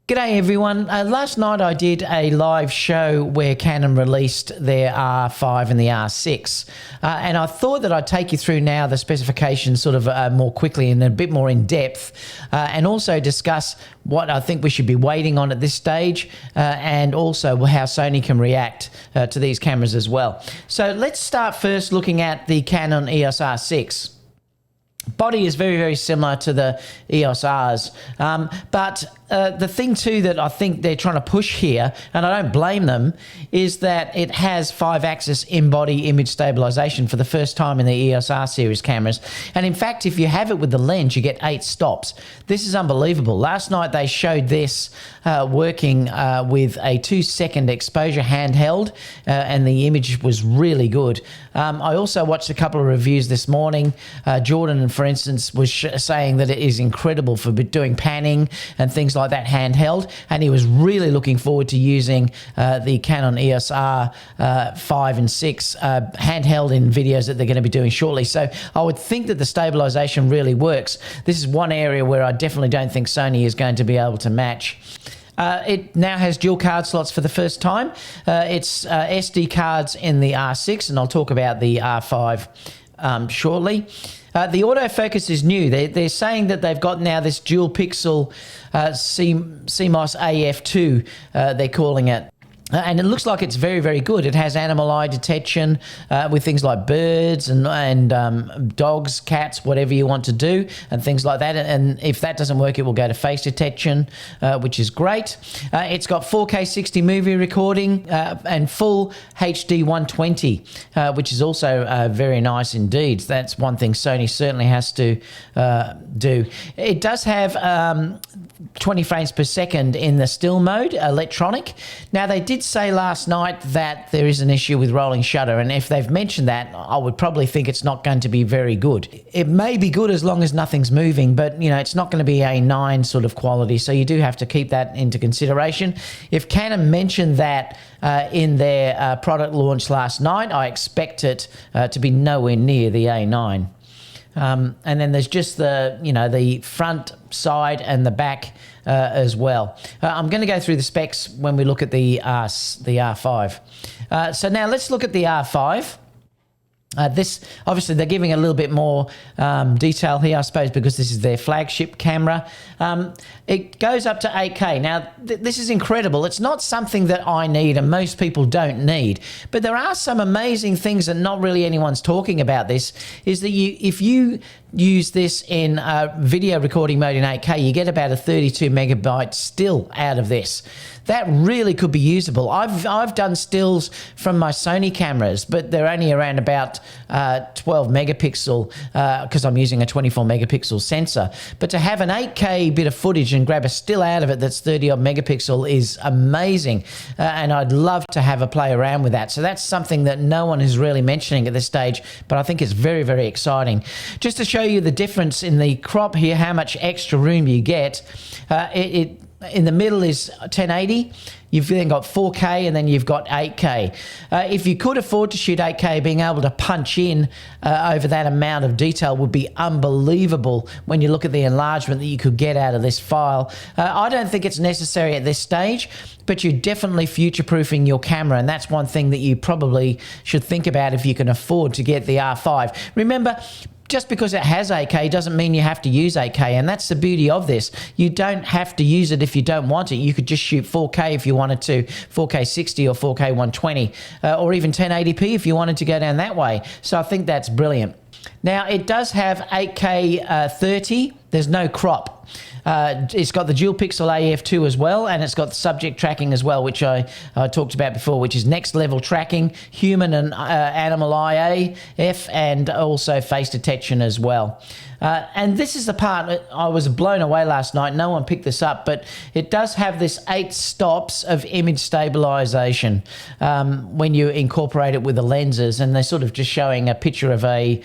G'day everyone. Last night I did a live show where Canon released their R5 and the R6 and I thought that I'd take you through now the specifications sort of more quickly and a bit more in depth and also discuss what I think we should be waiting on at this stage and also how Sony can react to these cameras as well. So let's start first looking at the Canon EOS R6. Body is very, very similar to the EOS Rs, but the thing too that I think they're trying to push here, and I don't blame them, is that it has 5-axis in-body image stabilization for the first time in the EOS R series cameras. And in fact, if you have it with the lens, you get 8 stops. This is unbelievable. Last night they showed this working with a 2-second exposure handheld, and the image was really good. I also watched a couple of reviews this morning. Jordan, for instance, was saying that it is incredible for doing panning and things like that handheld, and he was really looking forward to using the Canon EOS R5 and 6 handheld in videos that they're going to be doing shortly. So I would think that the stabilization really works. This is one area where I definitely don't think Sony is going to be able to match. It now has dual card slots for the first time. It's SD cards in the R6, and I'll talk about the R5 shortly. The autofocus is new. They're saying that they've got now this dual pixel CMOS AF2, they're calling it. And it looks like it's very, very good. It has animal eye detection with things like birds and dogs, cats, whatever you want to do, and things like that. And if that doesn't work, it will go to face detection, which is great. It's got 4K 60 movie recording and full HD 120, which is also very nice indeed. That's one thing Sony certainly has to do. It does have 20 frames per second in the still mode, electronic. Now, they did say last night that there is an issue with rolling shutter, and if they've mentioned that, I would probably think it's not going to be very good. It may be good as long as nothing's moving, but you know, it's not going to be a 9 sort of quality, so you do have to keep that into consideration. If Canon mentioned that in their product launch last night, I expect it to be nowhere near the A9. And then there's just the front, side, and the back as well. I'm going to go through the specs when we look at the R5. So now let's look at the R5. This, obviously, they're giving a little bit more detail here, I suppose, because this is their flagship camera. It goes up to 8K. Now, this is incredible. It's not something that I need and most people don't need, but there are some amazing things that not really anyone's talking about. This is that if you use this in video recording mode in 8K, you get about a 32 megabyte still out of this. That really could be usable. I've done stills from my Sony cameras, but they're only around about 12 megapixel because I'm using a 24 megapixel sensor. But to have an 8K bit of footage and grab a still out of it that's 30 odd megapixel is amazing. And I'd love to have a play around with that. So that's something that no one is really mentioning at this stage, but I think it's very, very exciting. Just to show you the difference in the crop here, how much extra room you get, in the middle is 1080. You've then got 4K, and then you've got 8K. If you could afford to shoot 8K, being able to punch in over that amount of detail would be unbelievable when you look at the enlargement that you could get out of this file. I don't think it's necessary at this stage, but you're definitely future-proofing your camera, and that's one thing that you probably should think about if you can afford to get the R5. Remember, just because it has 8K doesn't mean you have to use 8K, and that's the beauty of this. You don't have to use it if you don't want it. You could just shoot 4K if you wanted to, 4K 60 or 4K 120, or even 1080p if you wanted to go down that way. So I think that's brilliant. Now, it does have 8K 30. There's no crop. It's got the dual pixel AF2 as well, and it's got the subject tracking as well, which I talked about before, which is next level tracking, human and animal eye AF, and also face detection as well. And this is the part that I was blown away last night. No one picked this up, but it does have this 8 stops of image stabilization when you incorporate it with the lenses, and they're sort of just showing a picture of a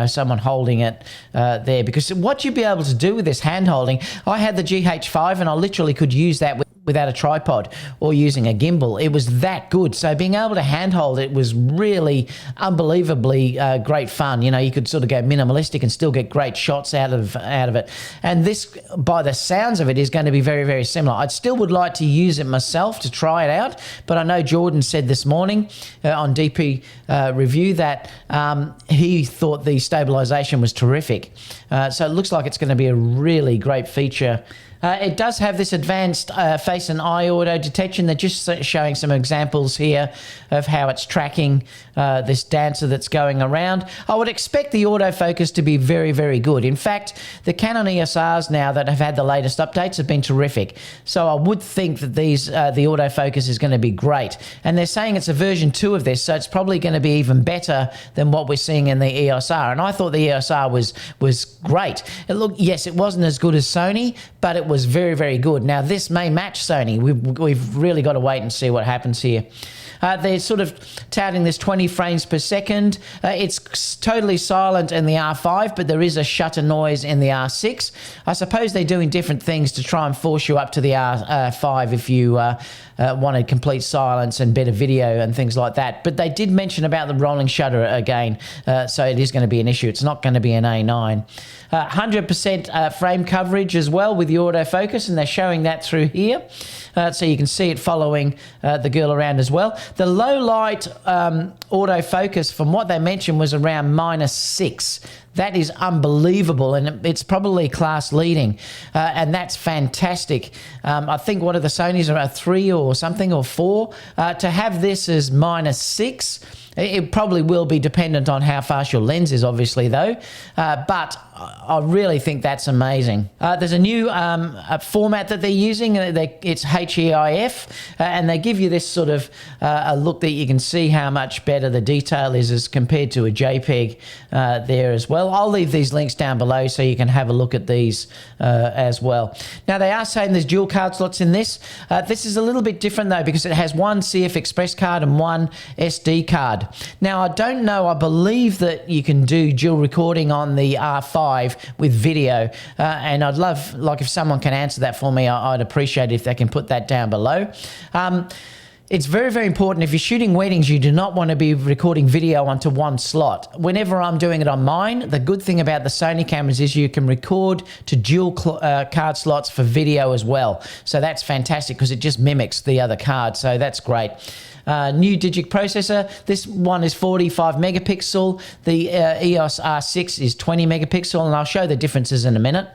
someone holding it there, because what you'd be able to do with this hand holding, I had the GH5 and I literally could use that without a tripod or using a gimbal. It was that good. So being able to handhold it was really unbelievably great fun. You know, you could sort of go minimalistic and still get great shots out of it. And this, by the sounds of it, is going to be very, very similar. I still would like to use it myself to try it out, but I know Jordan said this morning on DP Review that he thought the stabilization was terrific. So it looks like it's going to be a really great feature. It does have this advanced face and eye auto detection. They're just showing some examples here of how it's tracking this dancer that's going around. I would expect the autofocus to be very, very good. In fact, the Canon EOS Rs now that have had the latest updates have been terrific. So I would think that the autofocus is going to be great. And they're saying it's a version 2 of this, so it's probably going to be even better than what we're seeing in the EOS R. And I thought the EOS R was great. Yes, it wasn't as good as Sony, but it was very, very good. Now, this may match Sony. We've really got to wait and see what happens here. They're sort of touting this 20 frames per second. It's totally silent in the R5, but there is a shutter noise in the R6. I suppose they're doing different things to try and force you up to the R5 if you wanted complete silence and better video and things like that. But they did mention about the rolling shutter again, so it is going to be an issue. It's not going to be an A9. 100% frame coverage as well with the autofocus, and they're showing that through here. So you can see it following the girl around as well. The low light autofocus, from what they mentioned, was around -6. That is unbelievable, and it's probably class leading, and that's fantastic. I think one of the Sonys are a 3 or something, or 4. To have this as -6, it probably will be dependent on how fast your lens is, obviously, though. But I really think that's amazing. There's a new format that they're using. It's HEIF, and they give you this sort of a look that you can see how much better the detail is as compared to a JPEG there as well. I'll leave these links down below so you can have a look at these as well. Now, they are saying there's dual card slots in this. This is a little bit different, though, because it has one CF Express card and one SD card. Now, I don't know. I believe that you can do dual recording on the R5 with video, and I'd love, like, if someone can answer that for me, I'd appreciate it if they can put that down below. It's very, very important. If you're shooting weddings, you do not want to be recording video onto one slot. Whenever I'm doing it on mine, the good thing about the Sony cameras is you can record to dual card slots for video as well. So that's fantastic because it just mimics the other card. So that's great. New Digic processor. This one is 45 megapixel. The EOS R6 is 20 megapixel, and I'll show the differences in a minute.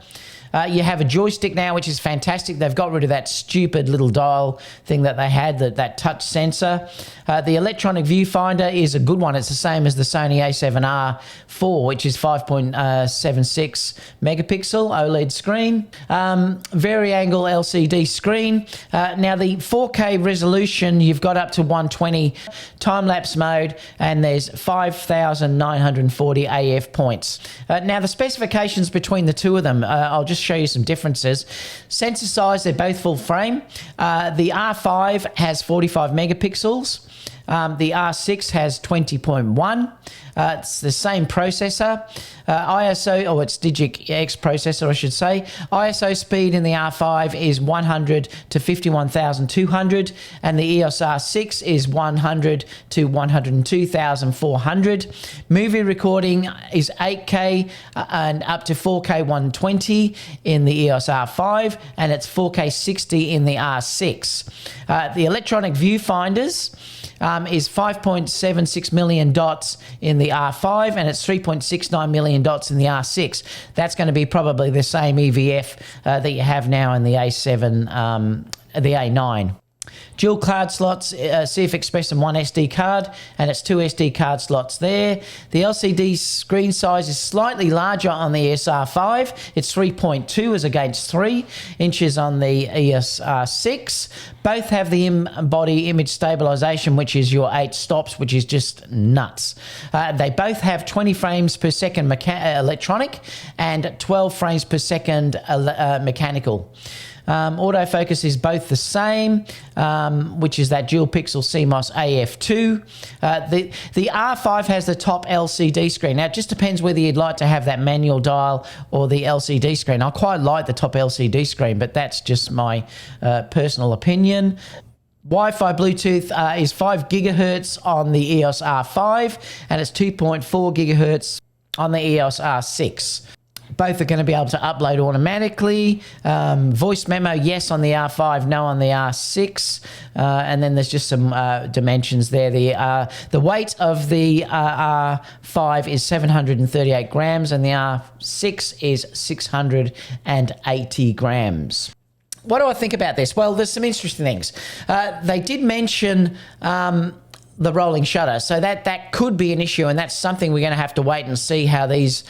You have a joystick now, which is fantastic. They've got rid of that stupid little dial thing that they had, that touch sensor. The electronic viewfinder is a good one. It's the same as the Sony A7R IV, which is 5.76 megapixel OLED screen. Vari-angle LCD screen. Now, the 4K resolution, you've got up to 120. Time-lapse mode, and there's 5,940 AF points. Now, the specifications between the two of them, I'll just show you some differences. Sensor size, they're both full frame. The R5 has 45 megapixels. The R6 has 20.1. It's the same processor. ISO, or it's Digic X processor, I should say. ISO speed in the R5 is 100 to 51,200, and the EOS R6 is 100 to 102,400. Movie recording is 8K and up to 4K 120 in the EOS R5, and it's 4K 60 in the R6. The electronic viewfinders is 5.76 million dots in the R5, and it's 3.69 million dots in the R6. That's going to be probably the same EVF that you have now in the A7, the A9. Dual card slots, CF Express and one SD card, and it's 2 SD card slots there. The LCD screen size is slightly larger on the EOS R5. It's 3.2 as against 3 inches on the EOS R6. Both have the in-body image stabilization, which is your 8 stops, which is just nuts. They both have 20 frames per second electronic and 12 frames per second mechanical. Autofocus is both the same, which is that dual pixel CMOS AF2. The R5 has the top LCD screen. Now, it just depends whether you'd like to have that manual dial or the LCD screen. I quite like the top LCD screen, but that's just my personal opinion. Wi-Fi Bluetooth is 5 gigahertz on the EOS R5, and it's 2.4 gigahertz on the EOS R6. Both are going to be able to upload automatically. Voice memo, yes on the R5, no on the R6. And then there's just some dimensions there. The weight of the R5 is 738 grams and the R6 is 680 grams. What do I think about this? Well, there's some interesting things. They did mention the rolling shutter, so that could be an issue, and that's something we're going to have to wait and see how these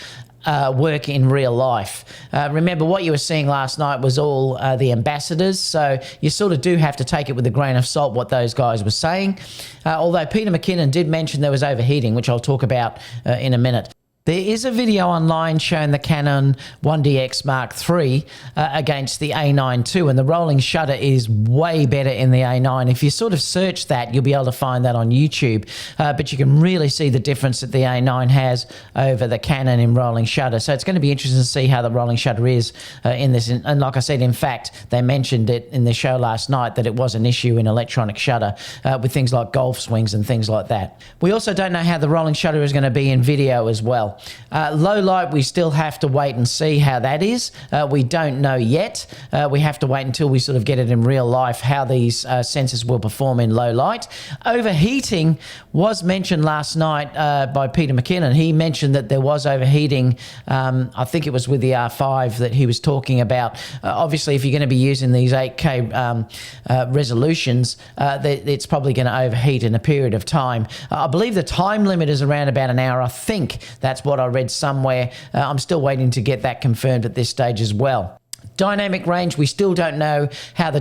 work in real life. Remember, what you were seeing last night was all the ambassadors, so you sort of do have to take it with a grain of salt what those guys were saying. Although Peter McKinnon did mention there was overheating, which I'll talk about in a minute. There is a video online showing the Canon 1DX Mark III against the A9 II, and the rolling shutter is way better in the A9. If you sort of search that, you'll be able to find that on YouTube, but you can really see the difference that the A9 has over the Canon in rolling shutter. So it's going to be interesting to see how the rolling shutter is in this. And like I said, in fact, they mentioned it in the show last night that it was an issue in electronic shutter with things like golf swings and things like that. We also don't know how the rolling shutter is going to be in video as well. Low light, we still have to wait and see how that is. We don't know yet. We have to wait until we sort of get it in real life, how these sensors will perform in low light. Overheating was mentioned last night by Peter McKinnon. He mentioned that there was overheating. I think it was with the R5 that he was talking about. Obviously, if you're going to be using these 8K resolutions, it's probably going to overheat in a period of time. I believe the time limit is around about an hour. I think that's what I read somewhere. I'm still waiting to get that confirmed at this stage as well. Dynamic range, we still don't know how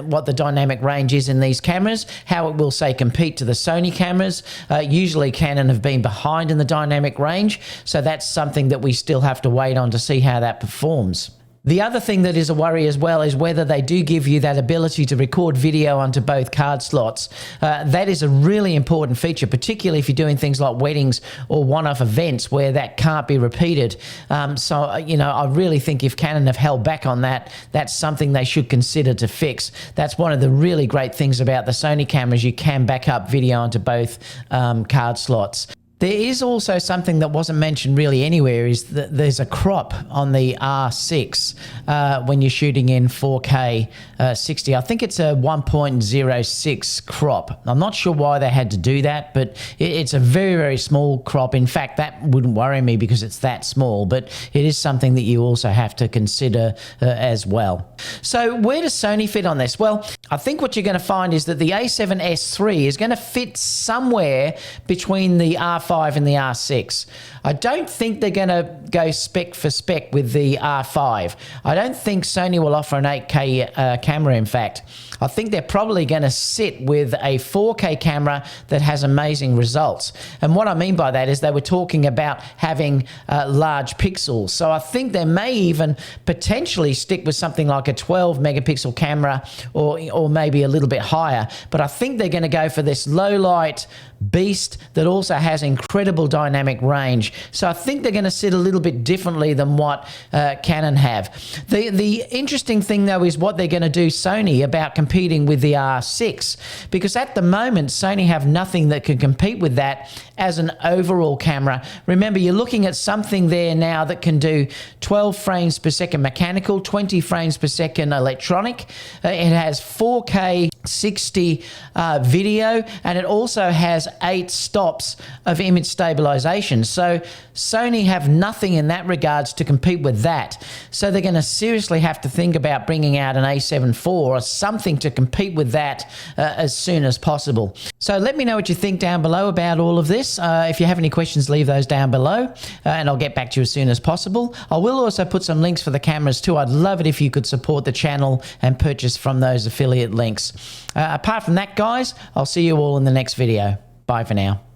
what the dynamic range is in these cameras, how it will, say, compete to the Sony cameras. Usually Canon have been behind in the dynamic range, so that's something that we still have to wait on to see how that performs. The other thing that is a worry as well is whether they do give you that ability to record video onto both card slots. That is a really important feature, particularly if you're doing things like weddings or one-off events where that can't be repeated. So, you know, I really think if Canon have held back on that, that's something they should consider to fix. That's one of the really great things about the Sony cameras. You can back up video onto both card slots. There is also something that wasn't mentioned really anywhere, is that there's a crop on the R6 when you're shooting in 4K 60. I think it's a 1.06 crop. I'm not sure why they had to do that, but it's a very, very small crop. In fact, that wouldn't worry me because it's that small, but it is something that you also have to consider as well. So where does Sony fit on this? Well, I think what you're going to find is that the A7S III is going to fit somewhere between the R5 and the R6. I don't think they're going to go spec for spec with the R5. I don't think Sony will offer an 8K camera, in fact. I think they're probably going to sit with a 4K camera that has amazing results. And what I mean by that is they were talking about having large pixels. So I think they may even potentially stick with something like a 12 megapixel camera or maybe a little bit higher. But I think they're going to go for this low light beast that also has incredible dynamic range. So I think they're going to sit a little bit differently than what Canon have. The interesting thing though is what they're going to do, Sony, about competing with the R6, because at the moment Sony have nothing that can compete with that as an overall camera. Remember, you're looking at something there now that can do 12 frames per second mechanical, 20 frames per second electronic. It has 4K 60 video, and it also has 8 stops of image stabilization. So Sony have nothing in that regards to compete with that. So they're going to seriously have to think about bringing out an A7 IV or something to compete with that as soon as possible. So let me know what you think down below about all of this. If you have any questions, leave those down below and I'll get back to you as soon as possible. I will also put some links for the cameras too. I'd love it if you could support the channel and purchase from those affiliate links. Apart from that, guys, I'll see you all in the next video. Bye for now.